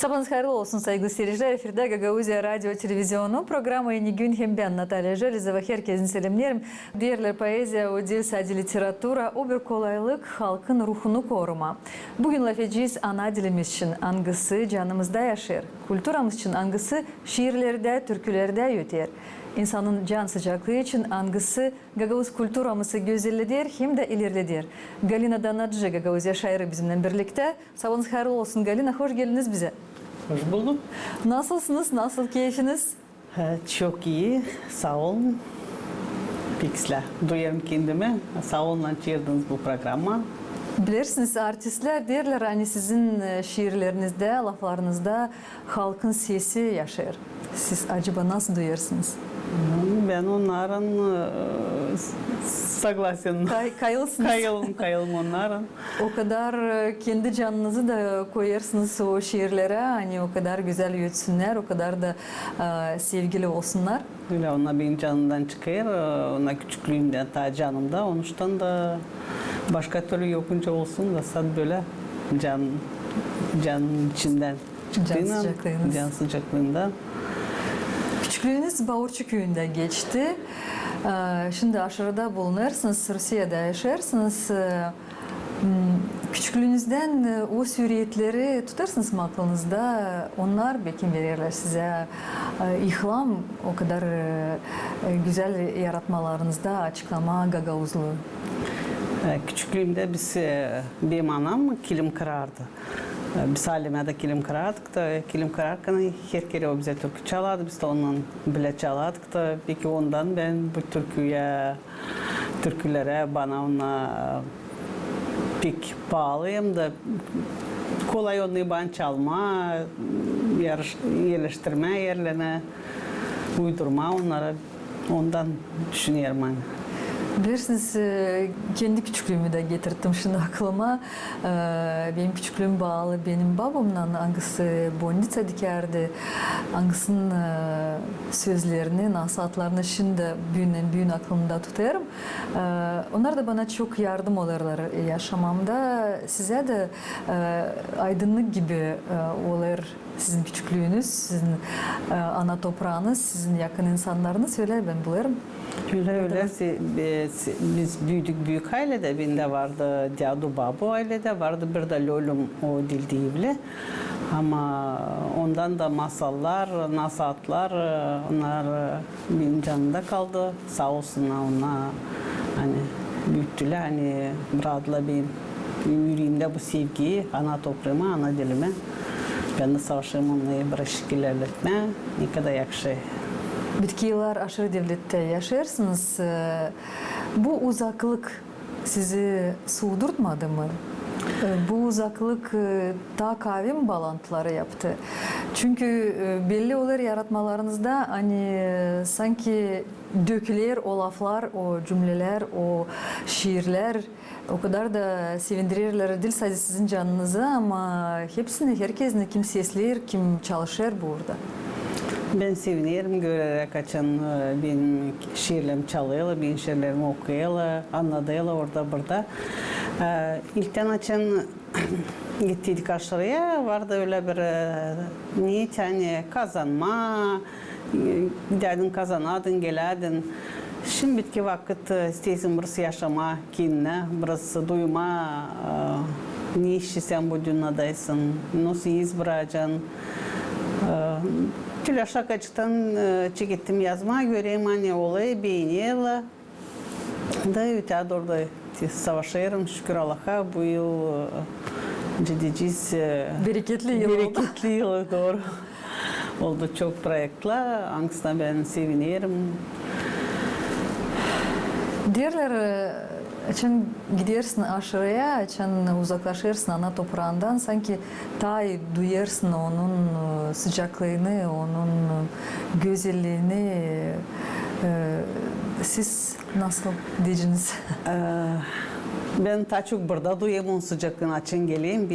Sabahınız hayırlı olsun saygılı seyirciler. Efirde Gagauzya Radyo Televizyonu programı Yeni Gün hem ben Natalya Jelizova. Herkesin selamlarım. Diğerler poezya, o dil, sadece literatura, o bir kolaylık halkın ruhunu koruma. Bugün laf edeceğiz ana dilimiz için angısı canımızda yaşar. Kültüramız için angısı şiirlerde, türkülerde yüter. İnsanın can sıcaklığı için angısı Gagauz kültüramızı güzelledir hem de ilerledir. Galina Danadji Gagauzya şairi bizimle birlikte. Sabahınız hayırlı olsun Galina, hoş geldiniz bize. Hoş bulduk. Nasılsınız? Nasıl keyfiniz? Çok iyi. Sağ olun. Pixla. Duyarım kendimi. Sağ olun çevirdiniz bu programa. Bilirsiniz artistler derler hani sizin şiirlerinizde, laflarınızda halkın sesi yaşar. Siz acaba nasıl duyarsınız? Ben onların saglasyon. Kayılsınız. Kayılım onların. O kadar kendi canınızı da koyarsınız o şiirlere. Hani o kadar güzel yürütsünler, o kadar da sevgili olsunlar. Öyle ona benim canımdan çıkıyor. Ona küçüklüğümden ta canımda. Onuştan da başka türlü yokunca olsun da sad böyle canın içinden çıktığından, can sıcaklığından. Küçüklüğünüz Bağırçı köyünde geçti. Şimdi aşırıda bulunursunuz, Rusya'da yaşarsınız. Küçüklüğünüzden o süriyetleri tutarsınız mı aklınızda? Onlar belki verirler size ihlam, o kadar güzel yaratmalarınızda açıklama Gagauzluğu. Küçüklüğümde benim anam kilim kırardı. Biz Halime'de kilim kırardık da kilim kırarken her kere o bize türkü çalardı. Biz de ondan bile çalardık da peki ondan ben bu türkülere bana ona pek bağlıyım da kolay onu ben çalma, yerleştirme, yerlerine uydurma onlara ondan düşünüyorum hani. Bilirsiniz kendi küçüklüğümü de getirttim şimdi aklıma. Benim küçüklüğüm bağlı benim babamla angısı bondica dikerdi. Angısının sözlerini, nasihatlarını şimdi büyün aklımda tutarım. Onlar da bana çok yardım olurlar yaşamamda. Size de aydınlık gibi olur sizin küçüklüğünüz, sizin ana toprağınız, sizin yakın insanlarınız öyle ben bulurum. Öyle. Biz büyüdük büyük ailede. Bende vardı Diyadu Babu ailede vardı. Bir de Lolum o dil değil. Ama ondan da masallar, nasihatlar onlar benim canımda kaldı. Sağ olsunlar onlar hani büyüttüler. Hani bıraktılar benim yüreğimde bu sevgiyi ana toprağıma, ana dilime. Ben de savaşım onları bırakıp ilerletme. Ne kadar yakışı. Bitki yıllar aşırı devlette yaşarsınız. Bu uzaklık sizi soğudurtmadı mı? Bu uzaklık daha kavim bağlantıları yaptı. Çünkü belli olur yaratmalarınızda hani sanki dökülür o laflar, o cümleler, o şiirler o kadar da sevindirirler değil sadece sizin canınızı ama hepsini herkesin kim sesler, kim çalışır burada. Ben sevinirim görerek açan benim şiirlerimi çalıyorlar, benim şiirlerimi okuyorlar, anlatıyorlar orada burada. İlkten açan gittiydik aşağıya, vardı öyle bir niyet hani kazanma, giderdin kazanadın, geledin. Şimdi bitki vakit isteysin burası yaşama kendine, burası duyma, ne işi sen bu dünyadaysın, nasıl iz bırakacaksın. Tüle şakacıktan çekittim yazma göreyim hani olayı beğeniyorlar. Da öte orada savaşıyorum şükür Allah'a bu yıl cidiciz. Bereketli yıl doğru. Oldu çok projeler. Angst'tan ben seviniyorum. Diğerler için gidersin aşırıya, için uzaklaşırsın ana toprağından sanki tay duyarsın onun sıcaklığını, onun güzelliğini. Siz nasıl diyeceksiniz? Ben daha çok burada duyayım onun sıcaklığını açın geleyim.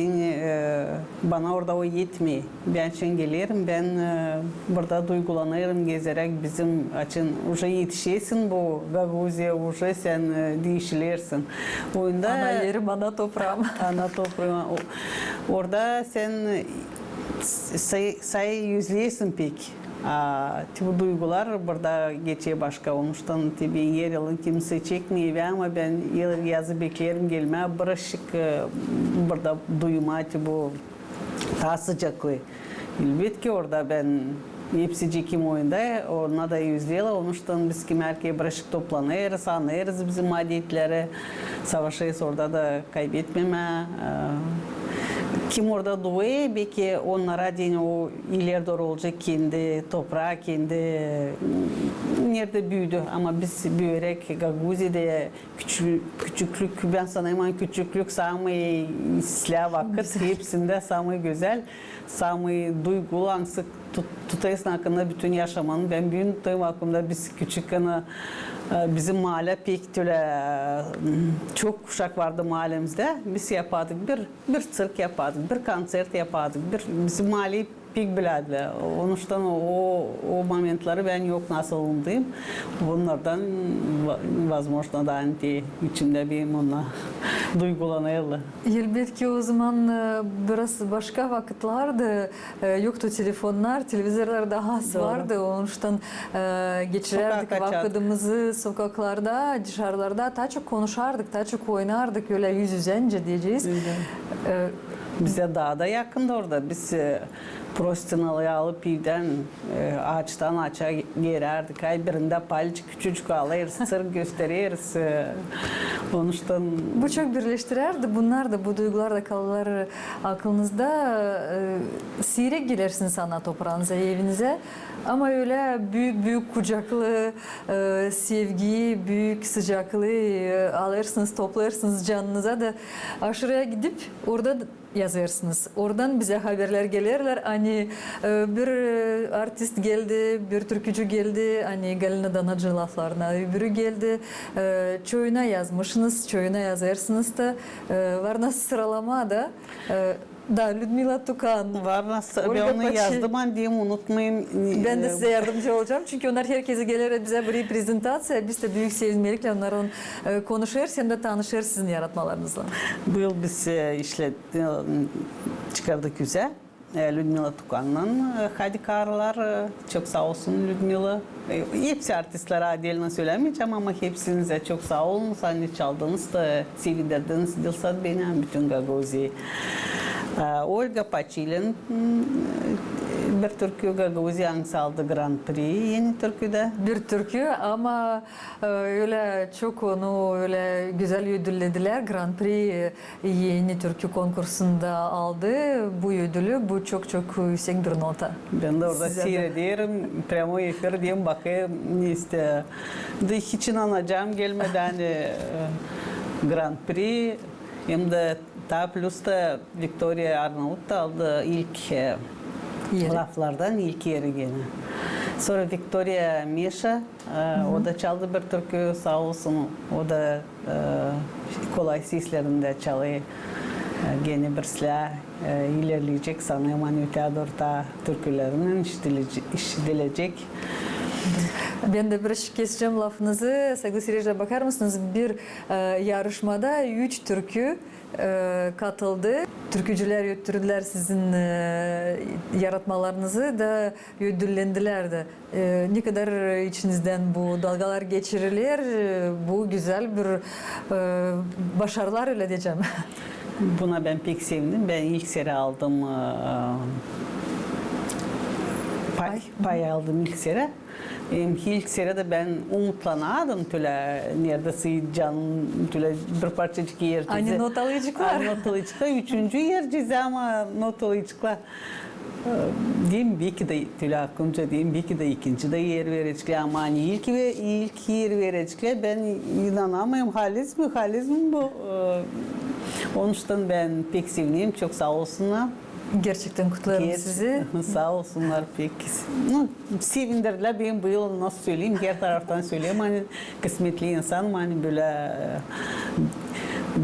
Bana orada o yetmiyor. Ben açın gelirim. Ben burada duygulanırım gezerek bizim açın. Уже yetişesin bu Gagauzya. Уже sen değişilirsin. Ana yerim, ana toprağım. Ana toprağım. Orada sen sayı yüzleyesin pek. Bu duygular burada geçiyor başka olmuştan tabii yer yılın kimse çekmiyor ama ben yazı beklerim gelme bırakık burada duyma bu daha sıcaklığı. Elbette orada ben hepsi çekim oyunda ona da yüzleyelim olmuştan biz kim erkeğe bırakık toplanırız, anlarız bizim adetleri, savaşırız orada da kaybetmeme. Kim orada doğuyor, belki onlara deyin o ileride olacak kendi toprağı, kendi nerede büyüdü. Ama biz büyüyerek Gagavuzya'da küçüklük, ben sanayım küçüklük samı silah vakit hepsinde samı güzel, samı duygulu, ansık tutayısın hakkında bütün yaşamanın. Ben büyüdüğüm hakkında biz küçükken bizim mahalle pek çok kuşak vardı mahallemizde. Biz yapardık, bir sirk yapardık, bir konsert yapardık. Bizim mahalleyi pek bilerdiler. Onuştan o momentleri ben yok nasıl olmalıyım. Bunlardan возможно da içimde bir onunla duygulanıyorlar. Elbette o zaman biraz başka vakitlerdi. Yoktu telefonlar, televizörler daha az vardı. Onuştan geçirerdik vaktimizi sokaklarda, dışarılarda. Daha çok konuşardık, daha çok oynardık. Öyle yüz yüzence diyeceğiz. Bize daha da yakındı orada. Biz prostinalı alıp evden ağaçtan ağaça gererdik. Ay birinde palcı küçücük alırız, sır gösteririz. Onuştan... Bu çok birleştirirdi. Bunlar da, bu duygular da kalırlar aklınızda. Seyrek gelirsin sana toprağınıza, evinize. Ama öyle büyük kucaklı sevgiyi, büyük sıcaklığı alırsınız, toplarsınız canınıza da aşırıya gidip orada yazarsınız. Oradan bize haberler gelirler. Hani bir artist geldi, bir türkücü geldi. Hani Galina Danacı laflarına öbürü geldi. Çoğuna yazmışsınız, çoğuna yazarsınız da. Var nasıl sıralama da. Da, Людмила Tukan. Var nasıl? Ben onu yazdım diyeyim unutmayayım. Ben de size yardımcı olacağım. Çünkü onlar herkese gelir bize bir prezentasyya. Biz de büyük sevinmelikle onların konuşuruz hem de tanışırız sizin yaratmalarınızla. Bu yıl biz çıkardık güzel. Людмила Tukan'la Hadi Karlar. Çok sağ olsun Людмила. Hepsi artistlere adıyla söylemeyeceğim ama hepsinize çok sağ olun. Sahne çaldınız da sevindirdiniz. Dilsat beni bütün Gagavuzya. Olga Paçilin bir türkü Gagavuzya aldı Grand Prix yeni türküde. Bir türkü ama öyle çok onu öyle güzel ödüllediler. Grand Prix yeni türkü konkursunda aldı bu ödülü. Bu çok yüksek bir nota. Ben de orada seyrediyorum. Premo efir diyeyim bakayım ne işte. Hiç inanacağım gelmeden Grand Prix hem de daha plus da Victoria Arnavut da aldı ilk laflardan ilk yeri gene. Sonra Victoria Misha, o da çaldı bir türkü sağ olsun. O da kolay seslerinde çalıyor. Gene bir silah ilerleyecek sanırım. Hani Teodor'da türkülerinin işitilecek. Ben de bir keseceğim lafınızı. Sevgili seyirciler bakar mısınız? Bir yarışmada 3 türkü katıldı. Türkücüler öttürdüler sizin yaratmalarınızı da ödüllendiler de. Ne kadar içinizden bu dalgalar geçirilir, bu güzel bir başarılar öyle diyeceğim. Buna ben pek sevindim. Ben ilk sene aldım pay aldım ilk sene. İlk sırada ben umutlanardım tüle neredeyse canım tüle bir parçacık yer ceza. Hani notalıcıklar. Notalıcıklar üçüncü yer ceza ama notalıcıklar. Diyeyim belki de tüle aklımca diyeyim belki de ikinci de yer verecekler ama hani ilk yer verecekler ben inanamıyorum halis mi bu? Onun için ben pek sevineyim çok sağ olsunlar. Gerçekten kutlarım sizi. Sağ olsunlar peki. Sevindirdiler benim bu yıl nasıl söyleyeyim, her taraftan söyleyeyim. Hani kısmetli insanım hani böyle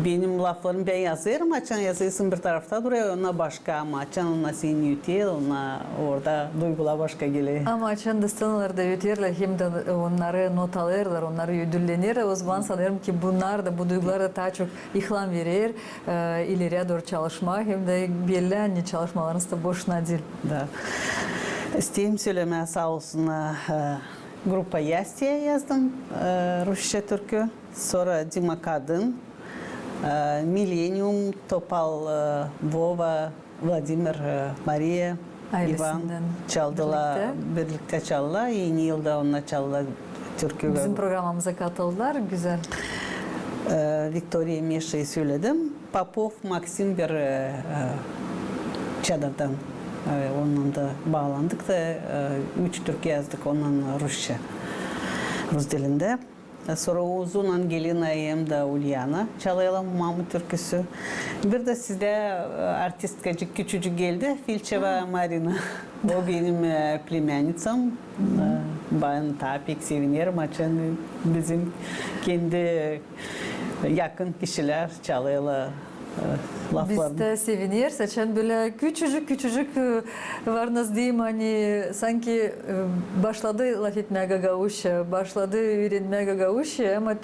benim laflarım ben yazıyorum, açan yazıyorsun bir tarafta duruyor, ona başka ama açan ona seni yutuyor, ona orada duygular başka geliyor. Ama açan da scenalarda yutuyorlar, hem de onları not alırlar, onları ödüllenir. O zaman sanırım ki bunlar da, bu duygular da daha çok ihlam verir, ileriye doğru çalışma, hem de belli anne çalışmalarınız da boşuna değil. Da. İsteyim söylemeye sağ olsun. Grupa Yastiye yazdım, Rusça türkü. Sonra Dima Kadın, Millennium, Topal, Vova, Vladimir, Maria, Ivan Ailesinden çaldılar, birlikte çaldılar. Yeni yılda onunla çaldılar türkü. Bizim programımıza katıldılar, güzel. Victoria Mişa'yı söyledim. Popov, Maxim bir çadırdan. Onunla da bağlandık da 3 türkü yazdık onunla Rusça, Rus dilinde. Sonra uzun Angelina hem de Ulyana çalayalım Mahmut türküsü. Bir de sizde artistkacık küçücük geldi, Filçeva Marina. O benim plемянницам. Ben tabii pek sevinirim. Açan bizim kendi yakın kişiler çalıyorlar. Biz de seviniyoruz. Açan böyle küçücük varınız diyeyim, hani sanki başladı laf etmeye gagavuşa, başladı öğrenmeye gagavuşa, ama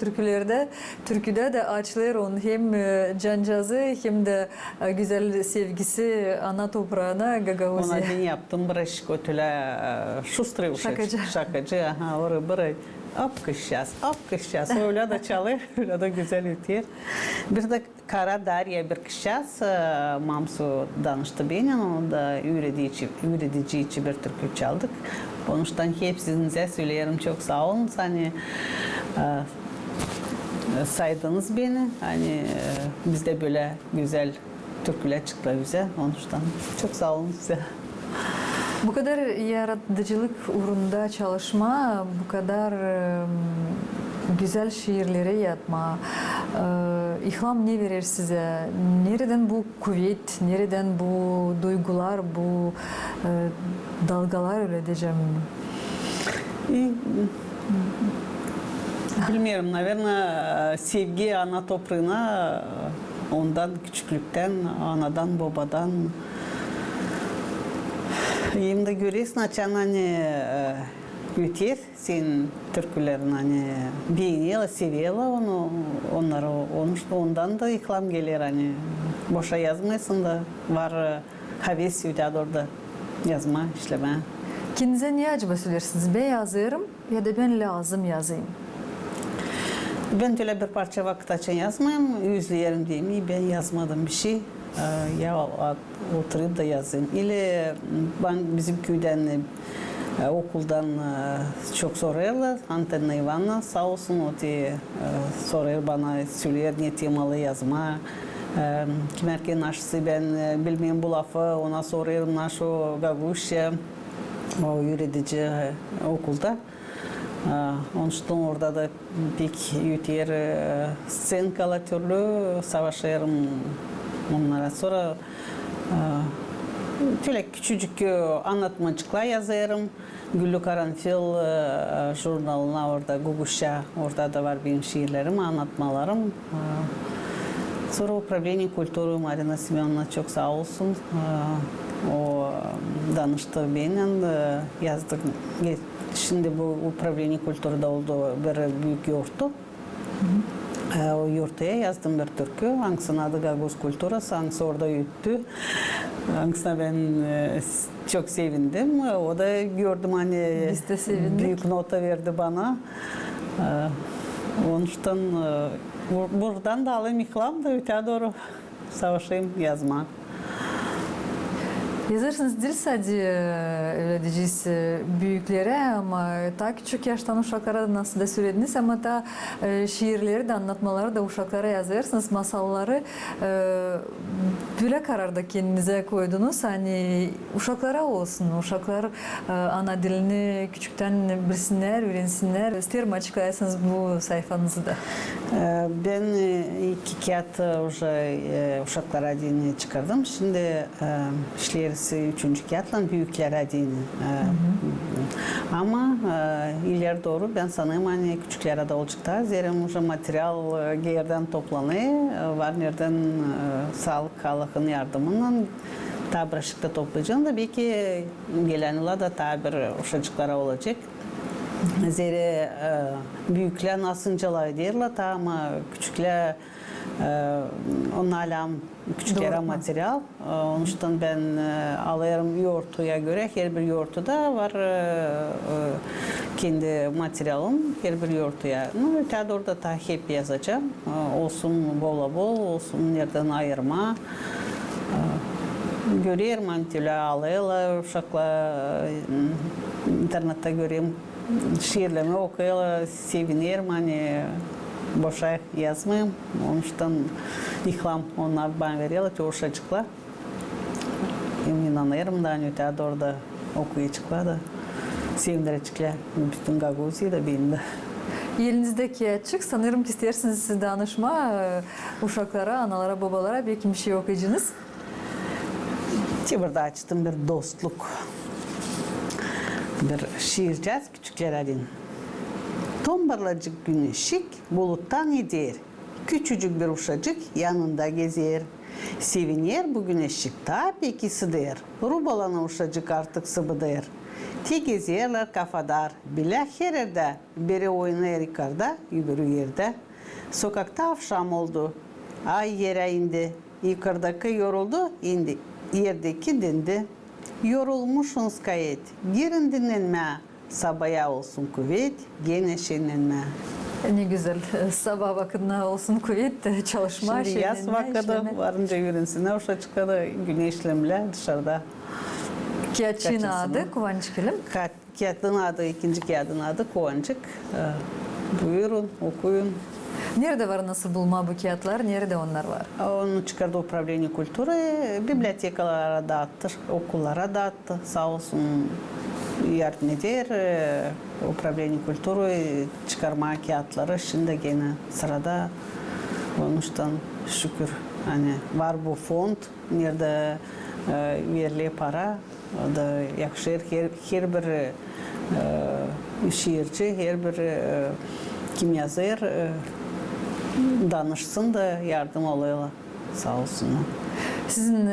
türküde de açılır onun hem cancazı hem de güzel sevgisi ana toprağına gagavuşa. Ona ben yaptım bir aşk ötüle şustre uşak. Şakacı. Aha, oraya buraya. Apkışacağız. Öyle de çalıyor, öyle de güzel ötüyor. Bir de Kara Darya bir kışacağız. Mamsu danıştı beni, onu da öğretici için bir türkü çaldık. Onun için hepsinize söylerim, çok sağ olun. Hani saydınız beni. Hani bizde böyle güzel türküler çıktı bize. Onun için çok sağ olun size. Bu kadar yaratıcılık uğrunda çalışma, bu kadar güzel şiirleri yapma, ilham ne verir size? Nereden bu kuvvet, nereden bu duygular, bu dalgalar öyle diyeceğim? Bilmiyorum, naverna sevgi ana toprağına ondan küçüklükten, anadan, babadan. Hem de görüyorsun, açan hani öter, sen türkülerin hani beğeniyorlar, seviyorlar onu, onları, ondan da ilham gelir hani. Boşa yazmıyorsun da var heves ötedi orada yazma, işleme. Kendinize niye acaba söylersiniz? Ben yazıyorum ya da ben lazım yazayım. Ben öyle bir parça vakit açan yazmayayım, yüzleyelim diyeyim, ben yazmadım bir şey. Ya oturup da yazayım. İle ben bizim köyden, okuldan çok soruyorlar. Antenna Ivana sağ olsun, o diye soruyor bana, söyler ne temalı yazma. Kim erken aşısı ben bilmeyen bu lafı, ona soruyorum naşo gaguşya, o öğretici okulda. Onun için orada da pek yüter scenkalar türlü savaşıyorum onlara. Sonra şöyle küçücük anlatmacıklar yazarım. Güllü Karanfil jurnalına orada Guguşa, orada da var benim şiirlerim, anlatmalarım. Sonra Upravlение Kültürü Marina Semyonovna çok sağ olsun. O danıştı benimle, yazdık. Şimdi bu Upravlение Kültürü'de oldu bir büyük yurttu. O yurtaya yazdım bir türkü. Hangisinin adı Gaguz Kulturası, hangisi orada yürüttü. Hangisine ben çok sevindim. O da gördüm hani Biz de sevindik. Büyük nota verdi bana. Onun için buradan da alayım ihlam da öteye doğru savaşayım yazma. Yazarsınız değil sadece öyle diyeceğiz büyüklere, ama ta küçük yaştan uşaklara nasıl da söylediniz, ama da şiirleri de anlatmaları da uşaklara yazarsınız, masalları böyle kararda kendinize koydunuz, hani uşaklara olsun, uşaklar ana dilini küçükten bilsinler, öğrensinler. İsterim açıklayasınız bu sayfanızı da. Ben 2 kağıt uşaklara dilini çıkardım. Şimdi işlerisi 3. kağıtla büyükler adını Ama ileri doğru ben sanırım hani küçüklere de olacak da zerim уже material yerden toplanıyor. Var nereden sağlık halkın yardımıyla tabiraşıkta toplayacağım da belki gelen yıla da tabir uşacıklara olacak. Zere büyükler asıncalar derler ama küçükler onun alam küçüklere material. Onun için ben alıyorum yoğurtuya göre her bir yoğurtuda var kendi materialım her bir yoğurtuya. Öte orada da hep yazacağım. Olsun bol bol, olsun nereden ayırma. Görüyorum antile alıyorlar uşaklar internette görüyorum. Şiirlerimi okuyorlar, sevinirim hani boşa yazmayayım. Onun için ihlam onlar bana veriyorlar, çoğuşacıklar. İnanıyorum da hani öte orada okuyacaklar da sevindirecekler. Bütün Gagavuzya'yı da benim de. Elinizdeki açık. Sanırım ki istersiniz siz danışma uşaklara, analara, babalara belki bir şey okuyacağınız. Burada açtım bir dostluk. Bir şiir yaz küçüklere din. Tombarlacık güneşik buluttan eder. Küçücük bir uşacık yanında gezer. Seviner bu güneşik tabii ki sıdır. Rubalana uşacık artık sıbıdır. Tek gezerler kafadar. Bilek her yerde. Biri oynar yukarıda, öbürü yerde. Sokakta akşam oldu. Ay yere indi. Yukarıdaki yoruldu, indi. Yerdeki dindi. Yorulmuşsunuz kayıt. Girin dinlenme. Sabaya olsun kuvvet, gene şenlenme. Ne güzel. Sabah vakitinde olsun kuvvet, çalışma, Şimdi yaz vakıdı varınca yürünsün. Uşa çıkadı güneşlemle dışarıda. Kağıtçının adı Kıvanç Kilim. Kağıtın adı, ikinci kağıdın adı Kıvançık. Buyurun, okuyun. Nerede var nasıl bulma bu kağıtlar? Nerede onlar var? Onu çıkardı Upravlение Kultуры, bibliotekalara dağıttı, okullara dağıttı. Sağ olsun yardım eder. Upravlение Kultуры çıkarma kağıtları şimdi gene sırada. Onun için şükür hani var bu fond, nerede veriliyor para. O da yakışır her bir şiirci, her bir kim yazar danışsın da yardım oluyorlar. Sağ olsunlar. Sizin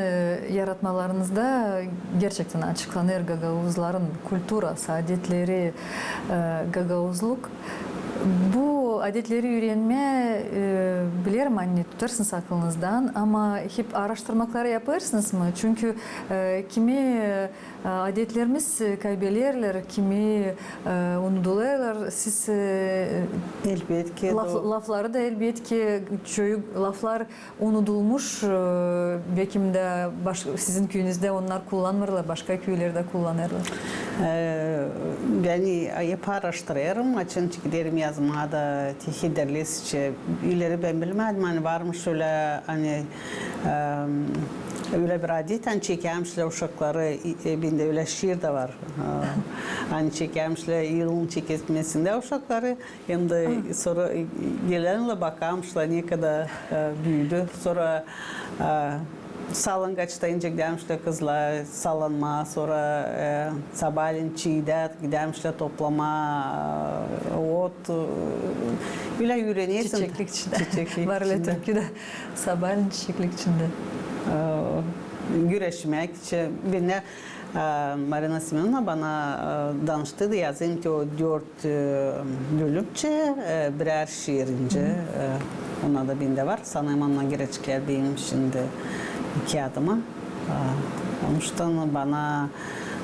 yaratmalarınızda gerçekten açıklanır Gagavuzların kulturası, adetleri, Gagavuzluk. Bu adetleri öğrenme bilirim anne tutarsınız aklınızdan ama hep araştırmaları yaparsınız mı? Çünkü kimi adetlerimiz kaybederler, kimi unutuyorlar. Siz Elbette ki lafları da elbette ki laflar unutulmuş. Belki de sizin köyünüzde onlar kullanmırlar, başka köylerde kullanırlar. Ben hep araştırıyorum. Çünkü giderim yazmada, tehederlesçe. İleri ben bilmedim. Hani varmış öyle hani öyle bir adet. Hani çekermişler uşakları. Bende öyle şiir de var. Hani çekermişler yılın çekesmesinde uşakları. Hem de sonra gelenle bakarmışlar ne kadar büyüdü. Sonra salıngaçta ineceklermişler kızlar, salınma, sonra sabahleyin çiğde gidermişler toplama, ot, öyle öğreniyorsun. Çiçeklik içinde. Var öyle Türkiye'de sabahleyin çiçeklik içinde. Güreşmek için. Beni Marina Simenovna bana danıştı da yazayım ki o 4 bölümçe birer şiirince. Ona da bende var. Sanırım onunla girecekler benim şimdi kağıdıma. Onun için bana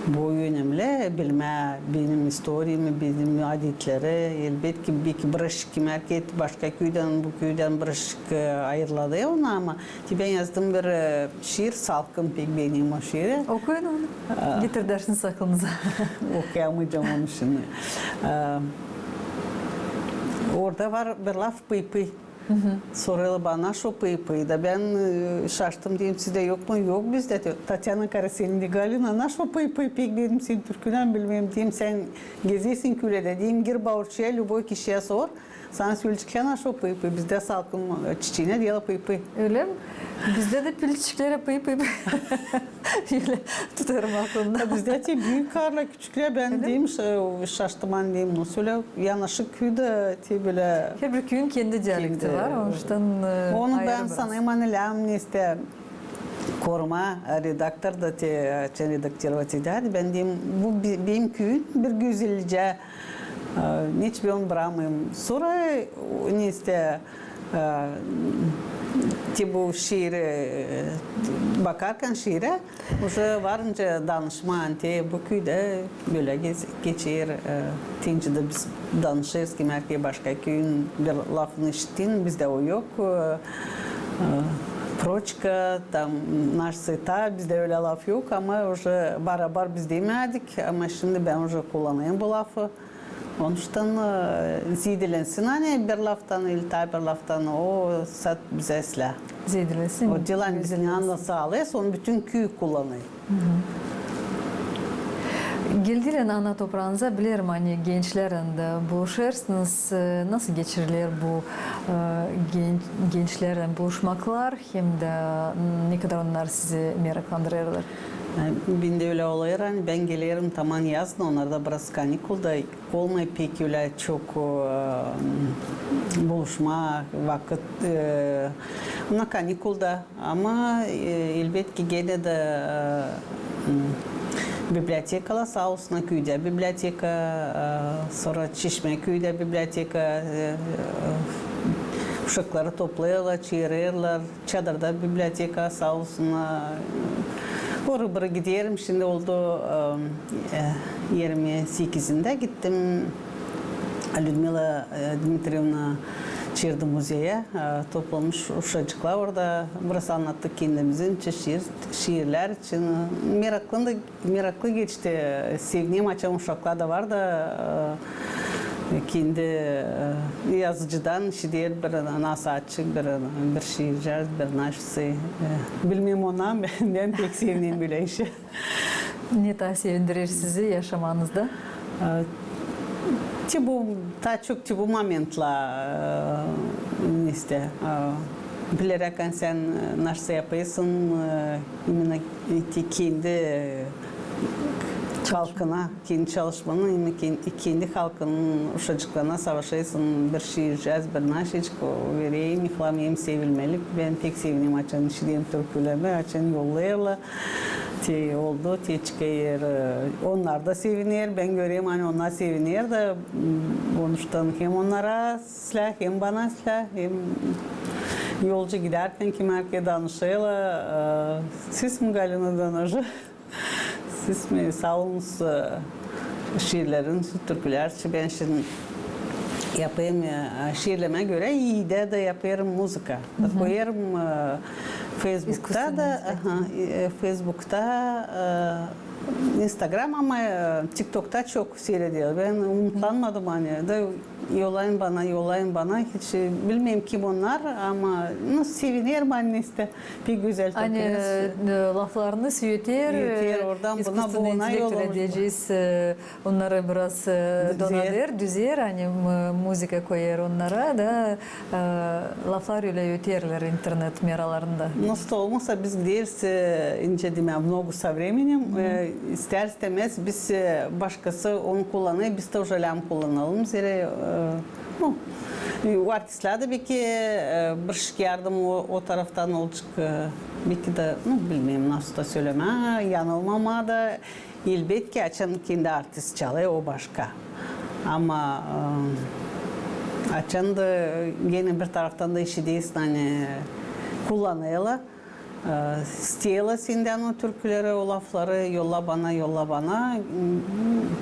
bu önemli bilme benim historiyamı, benim adetleri. Elbette ki bir kim erkek başka köyden bu köyden bir ayrıladı ona ama ben yazdım bir şiir salkım pek benim o şiiri. Okuyun onu. Getir dersiniz aklınıza. Okuyamayacağım onu şimdi. Orada var bir laf pıy pıy. Soruyorlar bana şu pıy pıy da ben şaştım diyeyim sizde yok mu? Yok bizde. Tatyana Karasel'in Galina naşo pıy pıy pek dedim sen Türküden bilmem diyeyim sen gezesin külede diyeyim gir Bağırçı'ya любой kişiye sor. Sana söyleyecekken aşı pıy pıy. Bizde salkım çiçeğine diye pıy pıy. Öyle mi? Bizde de pilçiklere pıy pıy pıy. Öyle tutarım aklımda. Bizde de büyük karla küçükler ben diyeyim şaştıman diyeyim. Nasıl öyle yanaşık köyde böyle. Her bir köyün kendi diyalekti var. Onuştan Onu ayrı ben biraz. sanayım anılam neste koruma redaktör da te redaktör var. Ben diyeyim bu benim köyün bir güzelce hiç bir onu bırakmayayım. Sonra neste bu şiire bakarken şiire уже varınca danışman bu köyde böyle geçer tinci de biz danışırız ki merkez başka köyün bir lafını işittin bizde o yok proçka tam naş seta bizde öyle laf yok ama уже beraber biz demedik ama şimdi ben уже kullanayım bu lafı. Onuştan zidilensin hani bir laftan ilta bir laftan o sat bize silah. Zidilensin. O dilan bizim yanında sağlayız onu bütün köy kullanıyor. Geldiren ana toprağınıza bilirim hani gençlerin de buluşursınuz. Nasıl geçirilir bu gençlerin buluşmaklar hem de ne kadar onlar sizi meraklandırırlar? Ben de öyle oluyor hani ben gelirim tamam yazın onlarda biraz kanikulda olmayı pek öyle çok buluşma vakit ona kanikulda ama elbette gene de bibliotekalar sağ olsun köyde biblioteka sonra Çeşme köyde biblioteka uşakları toplayırlar, çığırırlar çadırda biblioteka sağ olsun oraya giderim şimdi oldu 28'inde gittim Людмила Dmitrievna çığırdı müzeye toplamış uşacıklar orada burası anlattık kendimizin şiirler için meraklı geçti sevdiğim açan uşaklar da var da kendi yazıcıdan diğer bir nasatçı bir şiirci bir naşısı bilmem ona ben pek sevdiğim bile işi. Ne daha sevindirir sizi yaşamanızda? Bu daha çok bu momentla işte bilerek sen nasıl yapıyorsun imенно kendi halkına, kendi çalışmanın, kendi halkının uşacıklarına savaşıyorsun, bir şiir, yaz, bir naşıcık vereyim, ihlameyim, sevilmeli. Ben pek sevdiğim açan işlediğim türkülerimi açan yollayırlar. Oldu, çıkıyor. Onlar da sevinir, ben göreyim hani onlar sevinir de konuştan hem onlara silah, hem bana silah, hem yolcu giderken kim erkeğe danışıyorlar. Siz mi Galina danışı? Siz mi sağ olunuz şiirlerin, türküler, ben şimdi yapayım şiirleme göre iyi de yapıyorum müzika. Koyarım Facebook'ta, Instagram ama TikTok'ta çok seyrediyor. Ben umutlanmadım hani de yollayın bana hiç bilmem kim onlar ama nasıl sevinirim annesi bir güzel hani laflarını süyetir oradan buna bu ona yollamış. Onları biraz donadır, düzer hani müzika koyar onlara da laflar öyle yuterler internet meralarında. Nasıl olmazsa biz gideriz ince demem много со временем ister istemez biz başkası onu kullanıyor biz de o jalem kullanalım zira o artistler de belki bir yardım o taraftan olacak belki de bilmiyorum nasıl da söyleme yanılmama da elbet ki açan kendi artist çalıyor o başka ama açan da yine bir taraftan da işi değilsin hani kullanıyorlar. Stiyela senden o türküleri, o lafları yolla bana.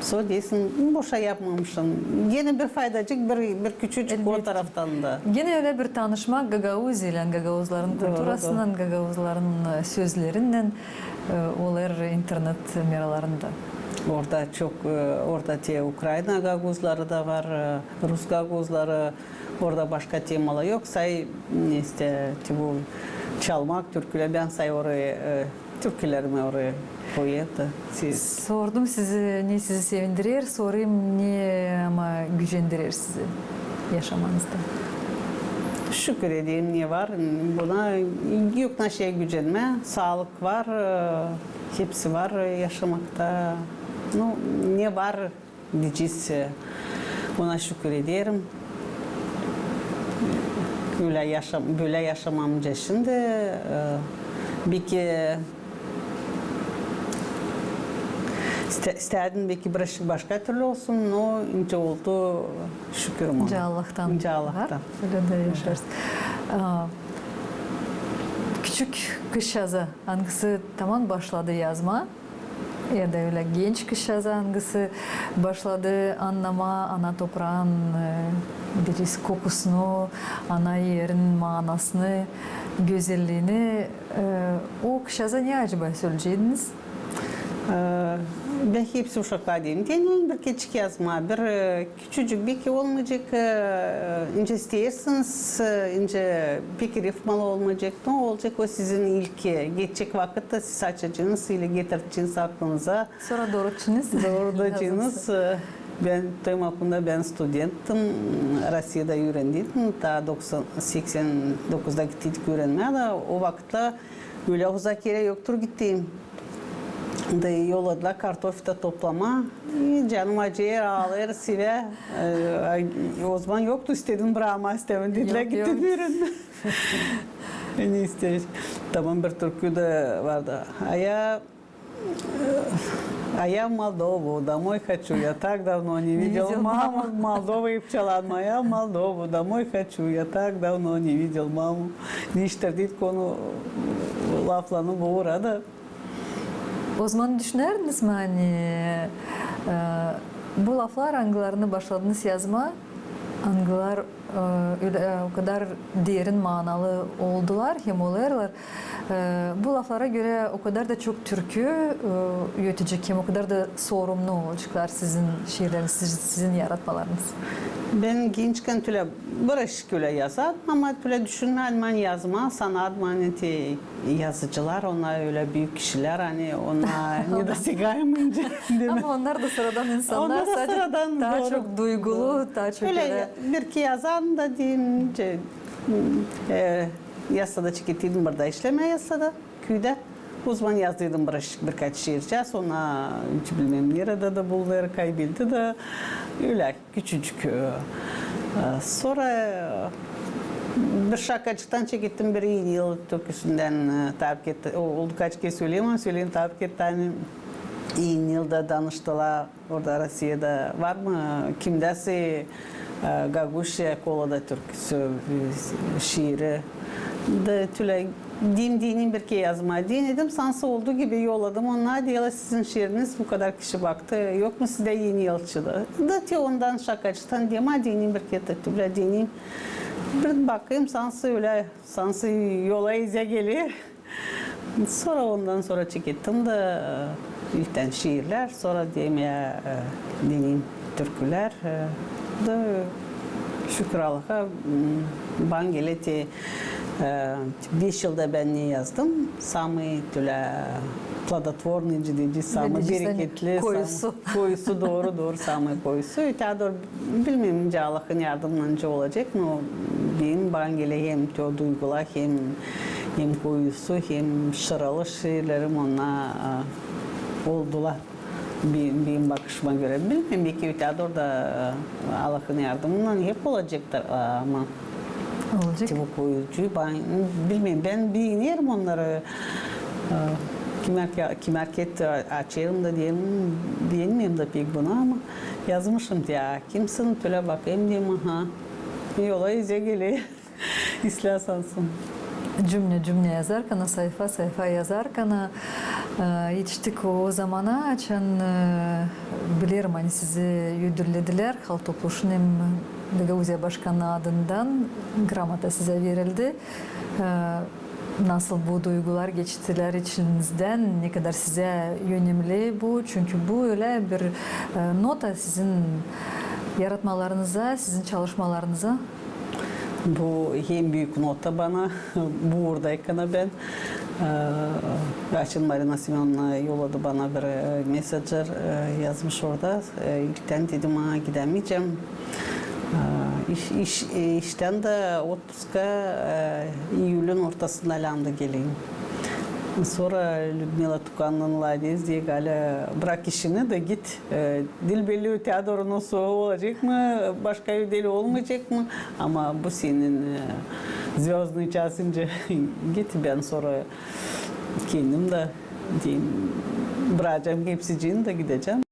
So değilsin, boşa yapmamışsın. Yine bir faydacık, bir küçücük o taraftan da. Yine öyle bir tanışma Gagavuz ile Gagavuzların kulturasından, Gagavuzların sözlerinden olur internet meralarında. Orada çok, orada Ukrayna Gagavuzları da var, Rus Gagavuzları, orada başka temalar yok. Say işte bu çalmak türküler ben say oraya türkülerimi oraya koyuyordu. Sordum sizi, ne sizi sevindirir, sorayım ne ama gücendirir sizi yaşamanızda. Şükür edeyim ne var buna yok şey gücenme, sağlık var, hepsi var yaşamakta. No, ne var diyeceğiz, buna şükür ederim. Böyle yaşamamca şimdi belki isterdim belki başka türlü olsun, no ince oldu şükür ona. İnce Allah'tan. İnce Allah'tan. Var. Öyle de yaşarız. Küçük kış yazı hangisi tamam başladı yazma? Ya da öyle genç kış yazı hangisi başladı anlama, ana toprağın deriz kokusunu, ana yerin manasını, güzelliğini. O kış yazı ne acaba söyleyeceğiniz? Ben hepsi uşaklar diyeyim. Deneyin bir küçük yazma, bir küçücük belki olmayacak, ince istersiniz, ince pek rifmalı olmayacak. Ne olacak o sizin ilk geçecek vakitte siz açacağınız ile getireceğiniz aklınıza. Sonra doğrultacağınız. Doğrultacağınız. Ben Taymakunda ben studentim, Rusya'da öğrendim. Ta 89'da gittik öğrenmeye de o vakitte öyle uzak yere yoktur gittim. Da yolladılar kartofta toplama. Canım acıyor, ağlıyor, sive. O zaman yoktu istedim bırakma istemem. Dediler gittim ürünme. Ne istemiş? Tamam bir türkü de vardı. Я в Молдову, домой хочу. Я так давно не видел маму. Молдовa'yı çalanmaya, Молдову, домой хочу. Я так давно не видел маму. Değiştirdik konu laflarını bu orada. O zaman düşünerdiniz mi hani bu laflar hangilerini başladınız yazma, hangiler o kadar derin manalı oldular, hem oluyorlar. Bu laflara göre o kadar da çok türkü yötecek, hem o kadar da sorumlu olacaklar sizin şiirleriniz, sizin yaratmalarınız. Ben gençken tüle barışık öyle yazar ama tüle düşünme Alman yazma, sanat maneti yazıcılar, onlar öyle büyük kişiler hani onlar ne de sigaymınca. Ama onlar da sıradan insanlar, Onlar da sadece sıradan, daha doğru. çok duygulu, daha çok Öyle bir ki yazan da deyince yasada çıkıttıydım burada işleme yasada köyde. O zaman yazdıydım birkaç şiirce. Sonra hiç bilmem nerede de buldular, kaybildi de öyle küçücük. Sonra bir şarkıcıdan çekittim bir yıl türküsünden tabi etti. Oldu kaç kez söyleyeyim ama söyleyeyim tabi etti. Hani iyi yılda danıştılar orada Rusya'da var mı? Kimdesi Gaguşya Kolada türküsü şiiri. Da tüle dinin bir ki yazma. Denedim sansı olduğu gibi yolladım. Onlar diyorlar sizin şiiriniz bu kadar kişi baktı. Yok mu sizde yeni yılçıda? Da te ondan şakacıdan diyeyim ha deneyim bir kere tüle deneyim. Bir bakayım sansı öyle sansı yola ize geliyor. Sonra ondan sonra çekittim de ilkten şiirler sonra diyeyim ya deneyim türküler da şükür Allah'a ben geleti 5 yılda ben ne yazdım? Самый плодотворный, самый bereketli, koyusu doğru, самый koyusu. Doğru bilmiyorum Allah'ın yardımıyla olacak mı? Benim ben gele hem o duygular hem koyusu hem şıralı şiirlerim ona oldular. Benim bakışıma göre bilmiyorum belki da Allah'ın yardımıyla hep olacaktır ama olacak. Bu koyucuyu ben bilmiyorum. Ben beğenirim onları. Kimerket açarım da diyeyim. Beğenmiyorum da pek bunu ama yazmışım ya. Kimsin? Tüle bakayım diyeyim. Aha. Yola ize geliyor. İslah sansın. Cümle yazarken, sayfa yazarken yetiştik o zamana açan bilirim hani sizi yüdürlediler. Halk topluluğunun hem Gagauzya Başkanı adından gramata size verildi. Nasıl bu duygular geçtiler içinizden, ne kadar size önemli bu? Çünkü bu öyle bir nota sizin yaratmalarınıza, sizin çalışmalarınıza. Bu en büyük nota bana. Buradayken ben Açın Marina Simon'la yolladı bana bir mesajlar yazmış orada. İlkten dedim gidemeyeceğim. İşten de otpuska Eylül'ün ortasında landı geleyim. Sonra Людмила Tukan'la diye galiba bırak işini de git. Dilbeli Teodor'un nasıl olacak mı? Başka bir deli olmayacak mı? Ama bu senin звездный çasınca git. Ben sonra kendim de bırakacağım hepsiciğini de gideceğim.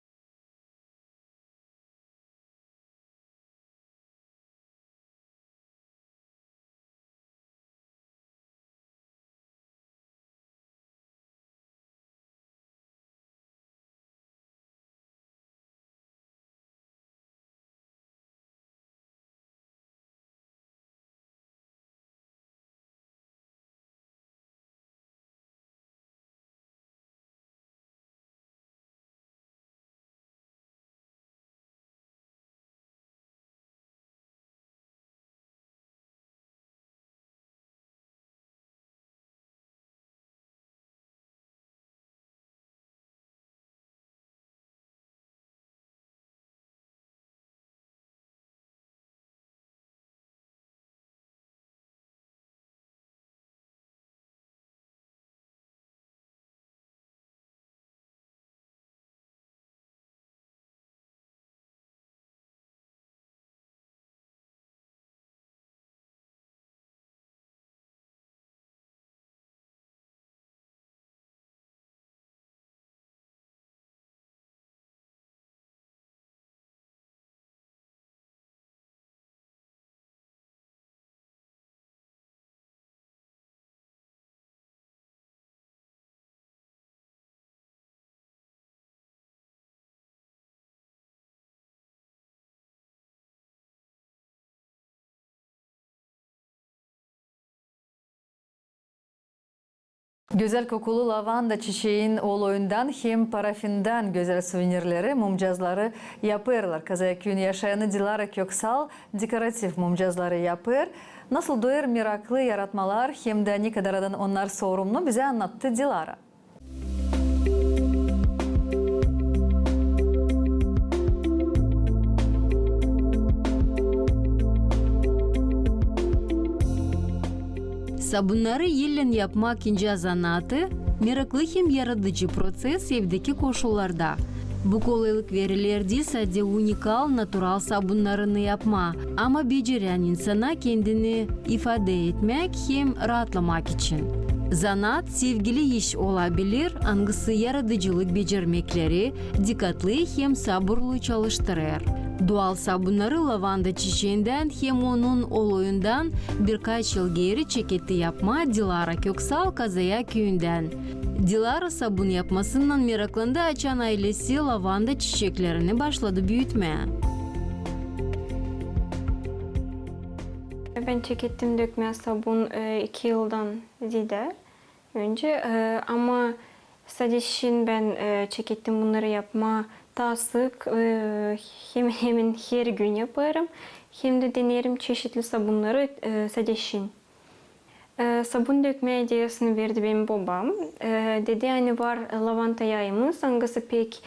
Güzel kokulu lavanda çiçeğin oloyundan hem parafinden güzel suvenirleri, mumcazları yapırlar. Kazaköy'ün yaşayanı Dilara Köksal dekoratif mumcazları yapır. Nasıl doyur meraklı yaratmalar hem de ne kadardan onlar sorumlu bize anlattı Dilara. Sabunları yellen yapmak ince zanaatı, meraklı hem yaratıcı proses evdeki koşullarda. Bu kolaylık verilir sadece unikal, natural sabunlarını yapma ama beceren insana kendini ifade etmek hem rahatlamak için. Zanaat sevgili iş olabilir, hangisi yaratıcılık becermekleri dikkatli hem sabırlı çalıştırır. Doğal sabunları lavanda çiçeğinden hem onun oloyundan birkaç yıl geri çeketi yapma Dilara Köksal Kazaköy'ünden. Dilara sabun yapmasından meraklandı açan ailesi lavanda çiçeklerini başladı büyütmeye. Ben çekettim dökme sabun 2 yıldan ziyade önce ama sadece şimdi ben çekettim bunları yapma daha sık hemen her gün yaparım. Hem de denerim çeşitli sabunları sadece şimdi. Sabun dökme ideyasını verdi benim babam. Dedi hani var lavanta yağımız hangisi pek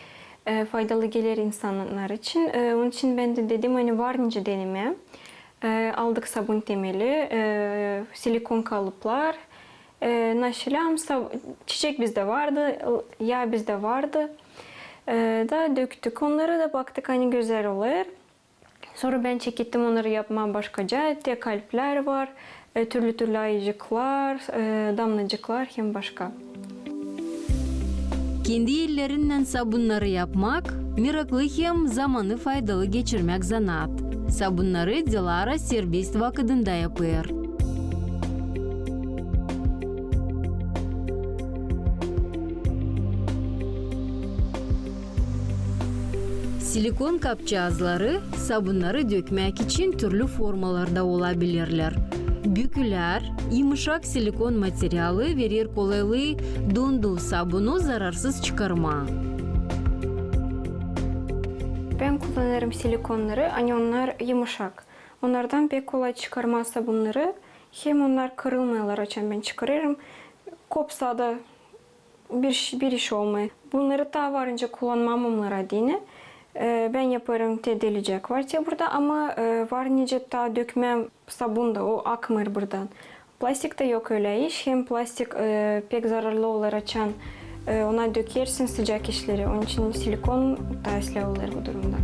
faydalı gelir insanlar için. Onun için ben de dedim hani var nice deneme. Aldık sabun temeli, silikon kalıplar. Naşilam, çiçek bizde vardı, yağ bizde vardı. Da döktük onları da baktık hani güzel olur. Sonra ben çekittim onları yapmaya başkaca. Kalpler var, türlü türlü ayıcıklar, damlacıklar hem başka. Kendi ellerinden sabunları yapmak, meraklı hem zamanı faydalı geçirmek zanaat. Sabunları Dilara serbest vakitinde yapıyor. Silikon kap cihazları sabunları dökmek için türlü formalarda olabilirler. Büküler, yumuşak silikon materyali verir kolaylığı donduğu sabunu zararsız çıkarma. Ben kullanırım silikonları, hani onlar yumuşak. Onlardan pek kolay çıkarma sabunları. Hem onlar kırılmayalar açan ben çıkarırım. Kopsa da bir iş olmuyor. Bunları daha varınca kullanmam onlara dine. Ben yaparım delecek var ya burada ama var nice daha dökmem sabun da o akmır buradan. Plastik de yok öyle iş. Hem plastik pek zararlı olur açan. Ona dökersin sıcak işleri. Onun için silikon daha olur bu durumda.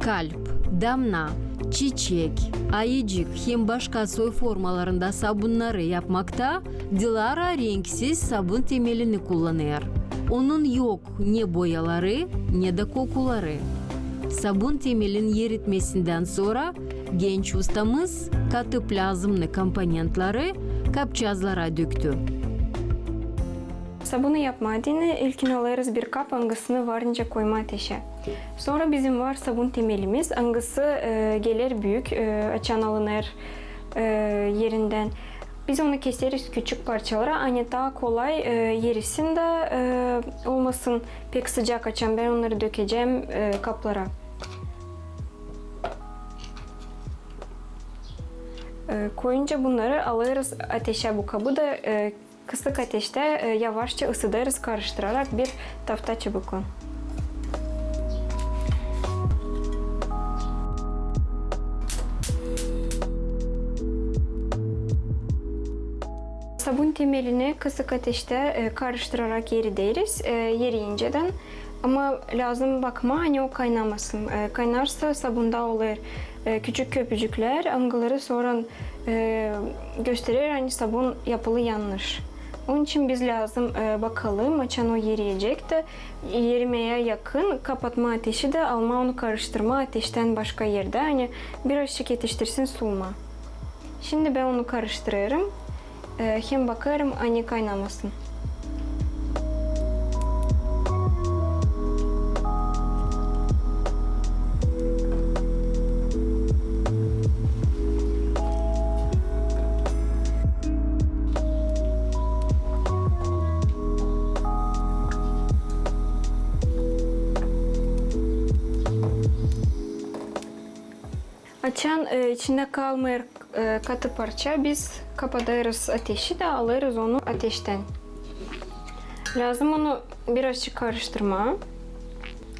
Kalp, damla, çiçek, ayıcık hem başka soy formalarında sabunları yapmakta Dilara renksiz sabun temelini kullanır. Onun yok ne boyaları ne de kokuları. Sabun temelin eritmesinden sonra genç ustamız katı plazmlı komponentleri kapçazlara döktü. Sabunu yapma dine ilkin alırız bir kap angısını varınca koyma ateşe. Sonra bizim var sabun temelimiz. Angısı gelir büyük, açan alınır yerinden. Biz onu keseriz küçük parçalara. Hani daha kolay yerisin de olmasın pek sıcak açan. Ben onları dökeceğim kaplara. Koyunca bunları alırız ateşe bu kabı da kısık ateşte yavaşça ısıtırız karıştırarak bir tafta çubukla. Sabun temelini kısık ateşte karıştırarak erideriz. Eriyince ama lazım bakma hani o kaynamasın. Kaynarsa sabunda olur küçük köpücükler, angıları sonra gösterir hani sabun yapılı yanlış. Onun için biz lazım bakalım açan o eriyecek de erimeye yakın kapatma ateşi de alma onu karıştırma ateşten başka yerde hani birazcık yetiştirsin soğuma. Şimdi ben onu karıştırırım. Hem bakarım hani kaynamasın. Açan içinde kalmayan katı parça biz kapatırız ateşi de alırız onu ateşten. Lazım onu birazcık karıştırma.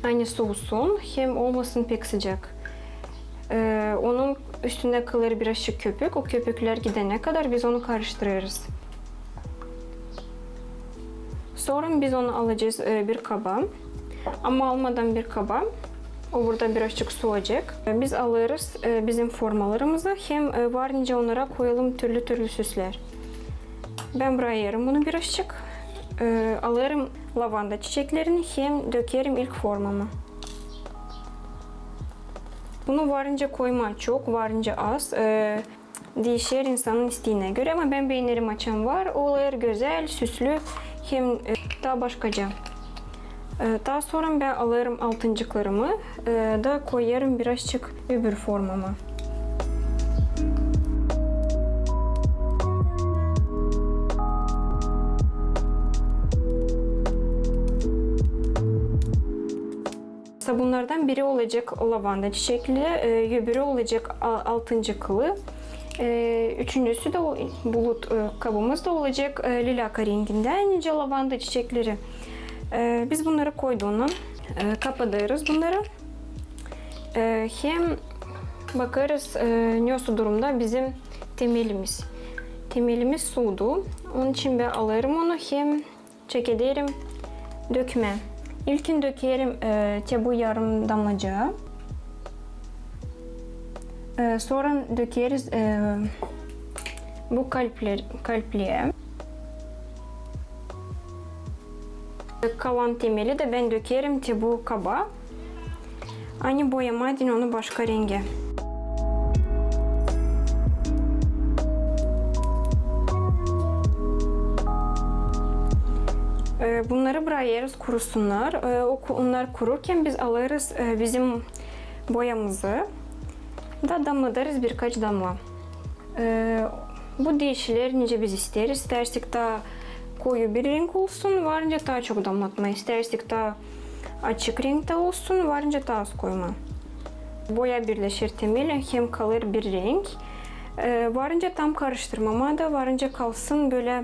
Aynı soğusun hem olmasın pek sıcak. Onun üstünde kalır birazcık köpük. O köpükler gidene kadar biz onu karıştırırız. Sonra biz onu alacağız bir kaba. Ama almadan bir kaba. O burada birazcık soğuyacak. Biz alırız bizim formalarımızı. Hem varınca onlara koyalım türlü süsler. Ben buraya yerim bunu birazcık. Alırım lavanda çiçeklerini hem dökerim ilk formama. Bunu varınca koyma çok, varınca az. Değişir insanın isteğine göre ama ben beğenirim açan var. Olur güzel, süslü hem daha başkaca. Daha sonra ben alırım altıncıklarımı da koyarım birazcık öbür formama. Sabunlardan biri olacak lavanda çiçekli, öbürü olacak altıncıklı. Üçüncüsü de bulut kabımız da olacak lilaka renginden nice lavanda çiçekleri. Biz bunları koyduğunu kapatırız bunları. Hem bakarız nasıl durumda bizim temelimiz. Temelimiz soğudu. Onun için ben alırım onu hem çekederim dökme. İlkin dökerim bu yarım damlacağı. Sonra dökeriz bu kalpliğe. Kalan temeli de ben dökerim bu kaba. Aynı boyama din onu başka renge. Bunları bırakırız kurusunlar. Onlar kururken biz alırız bizim boyamızı da damlatırız birkaç damla. Bu değişilir nice biz isteriz. İstersek daha koyu bir renk olsun, varınca daha çok damlatma. İstersek daha açık renkte olsun, varınca daha az koyma. Boya birleşir temel hem kalır bir renk. Varınca tam karıştırmama da varınca kalsın böyle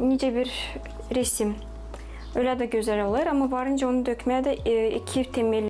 nice bir resim. Öyle de güzel olur ama varınca onu dökmeye de iki temel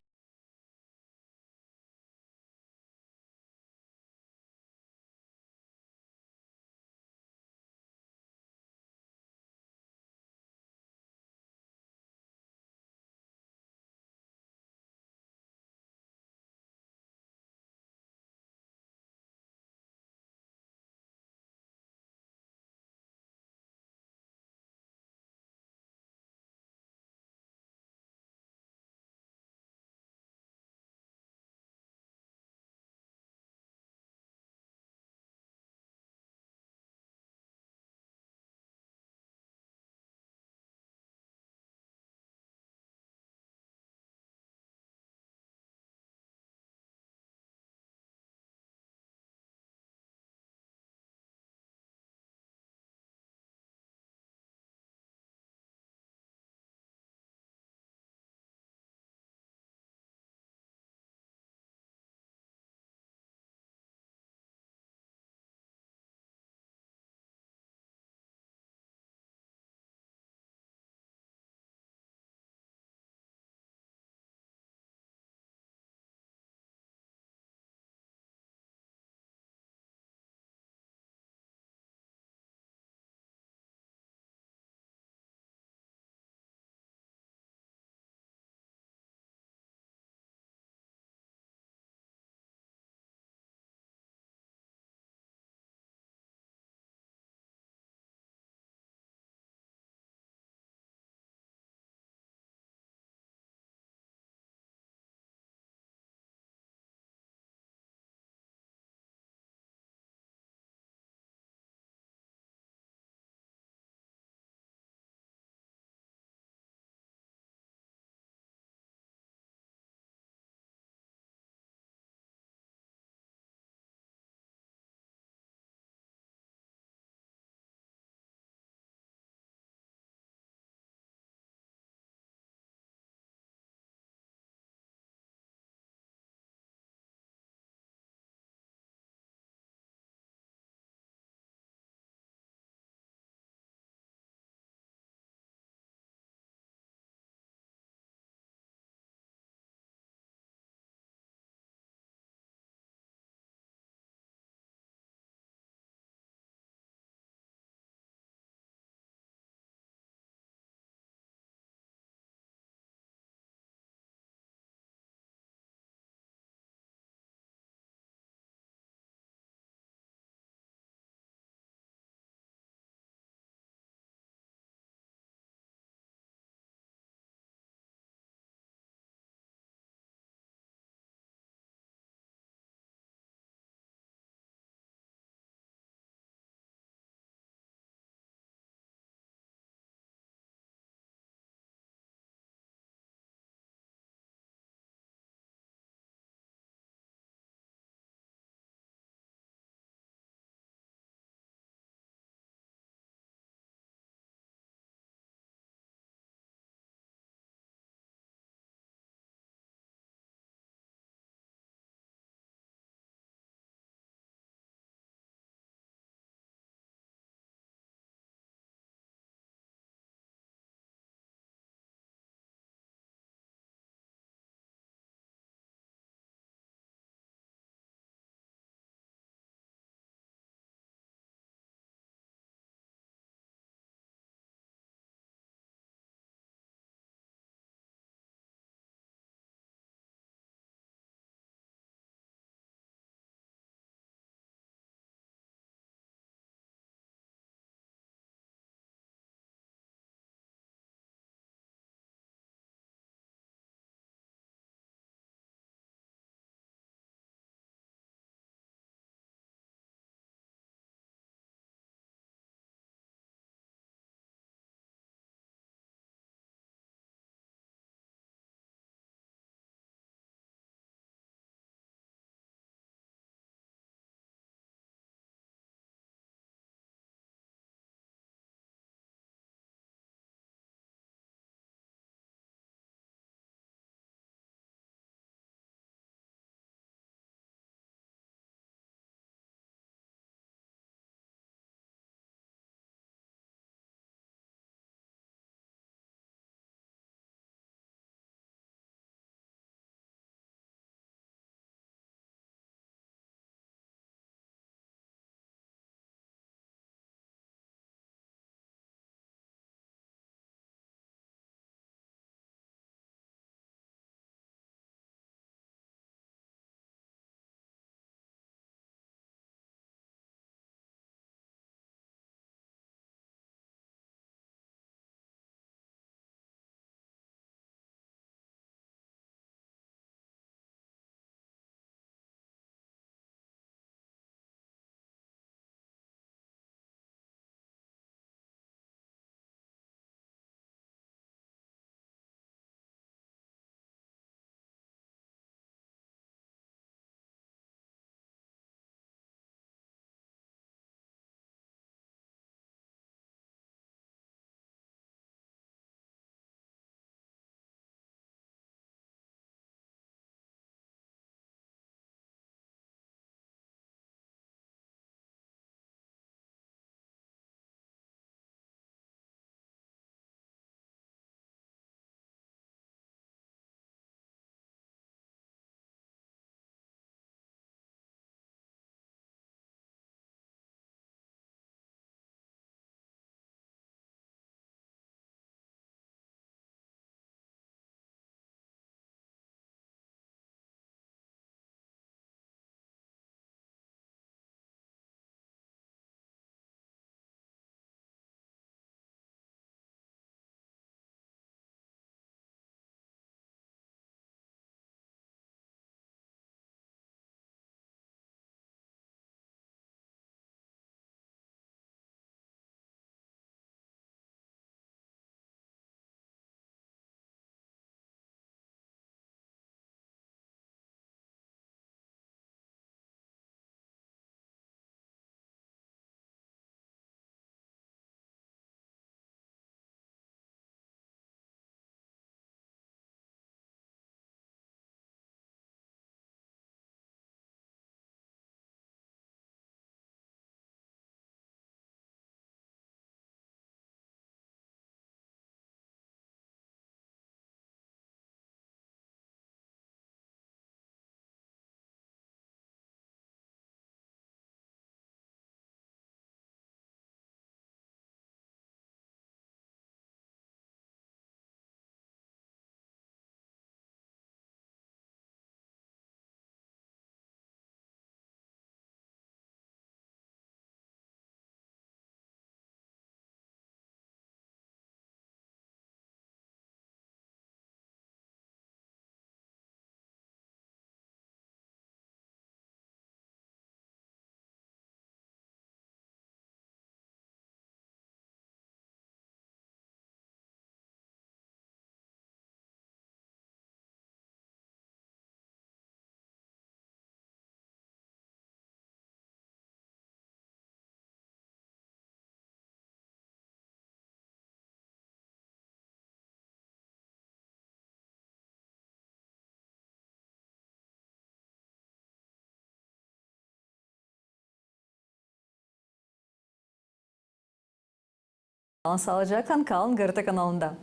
Sağlıcakla kalın GRT kanalında.